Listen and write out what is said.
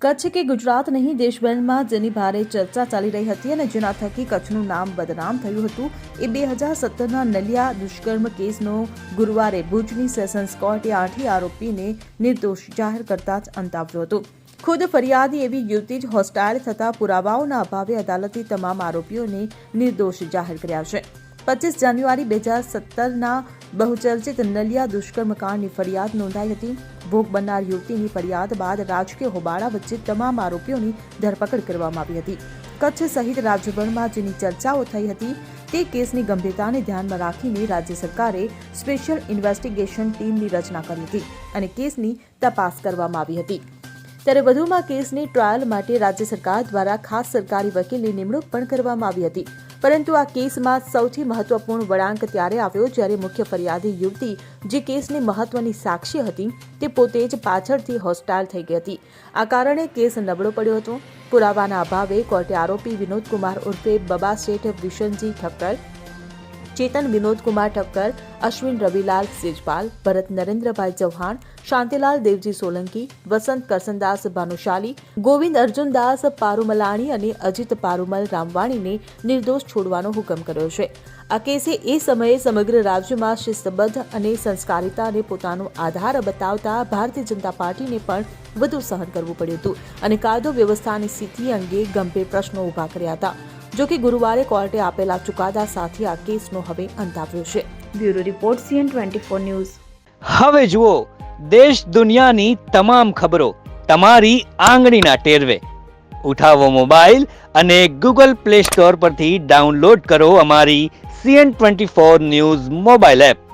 કચ્છ કે ગુજરાત નહીં, દેશભરમાં જેની ભારે ચર્ચા ચાલી રહી હતી અને જેના થકી કચ્છનું નામ બદનામ થયું હતું એ 2017ના નલિયા દુષ્કર્મ કેસનો ગુરુવારે ભુજની સેશન્સ કોર્ટે 8 આરોપીને નિર્દોષ જાહેર કરતા જ અંત આવ્યો હતો. ખુદ ફરિયાદી એવી યુવતી જ હોસ્ટાઇલ થતા પુરાવાઓના અભાવે અદાલતે તમામ આરોપીઓને નિર્દોષ જાહેર કર્યા છે. 25 જાન્યુઆરી 2017ના બહુચર્ચિત નલિયા દુષ્કર્મ કાંડની ફરિયાદ નોંધાઈ હતી. ભોગ બનનાર યુવતીની ફરિયાદ બાદ રાજકીય હોબાળા વચ્ચે તમામ આરોપીઓની ધરપકડ કરવામાં આવી હતી. કચ્છ સહિત રાજ્યભરમાં જેની ચર્ચાઓ થઈ હતી તે કેસની ગંભીરતાને ધ્યાનમાં રાખીને રાજ્ય સરકારે સ્પેશિયલ ઇન્વેસ્ટિગેશન ટીમની રચના કરી હતી અને કેસની તપાસ કરવામાં આવી હતી. ત્યારે વધુમાં કેસની ટ્રાયલ માટે રાજ્ય સરકાર દ્વારા ખાસ સરકારી વકીલની નિમણૂક પણ કરવામાં આવી હતી. પરંતુ આ કેસમાં સૌથી મહત્વપૂર્ણ વળાંક ત્યારે આવ્યો જ્યારે મુખ્ય ફરિયાદી યુવતી જે કેસની મહત્વની સાક્ષી હતી તે પોતે જ પાછળથી હોસ્ટાઇલ થઈ ગઈ હતી. આ કારણે કેસ નબળો પડ્યો હતો. પુરાવાના અભાવે કોર્ટે આરોપી વિનોદ કુમાર ઉર્ફે બબા શેઠ વિશનજી ઠક્કર, ચેતન વિનોદ કુમાર ઠક્કર, અશ્વિન રવિલાલ સેજપાલ, ભરત નરેન્દ્રભાઈ ચૌહાણ, શાંતિલાલ દેવજી સોલંકી, વસંત કરસનદાસ ભાનુશાલી, ગોવિંદ અર્જુનદાસ પારુમલાણી અને અજીત પારુમલ રામવાણીને નિર્દોષ છોડવાનો હુકમ કર્યો છે. આ કેસે એ સમયે સમગ્ર રાજ્યમાં શિસ્તબદ્ધ અને સંસ્કારિતાને પોતાનો આધાર બતાવતા ભારતીય જનતા પાર્ટીને પણ વધુ સહન કરવું પડ્યું હતું અને કાયદો વ્યવસ્થાની સ્થિતિ અંગે ગંભીર પ્રશ્નો ઊભા કર્યા હતા. જો કે ગુરુવારે કોર્ટે આપેલા ચુકાદા સાથે આ કેસનો હવે અંત આવ્યો છે. Bureau report CN24 news. હવે જુઓ દેશ દુનિયાની તમામ ખબરો તમારી આંગળીના ટેરવે. ઉઠાવો મોબાઈલ અને Google Play Store પરથી ડાઉનલોડ કરો અમારી CN24 ન્યૂઝ મોબાઈલ એપ.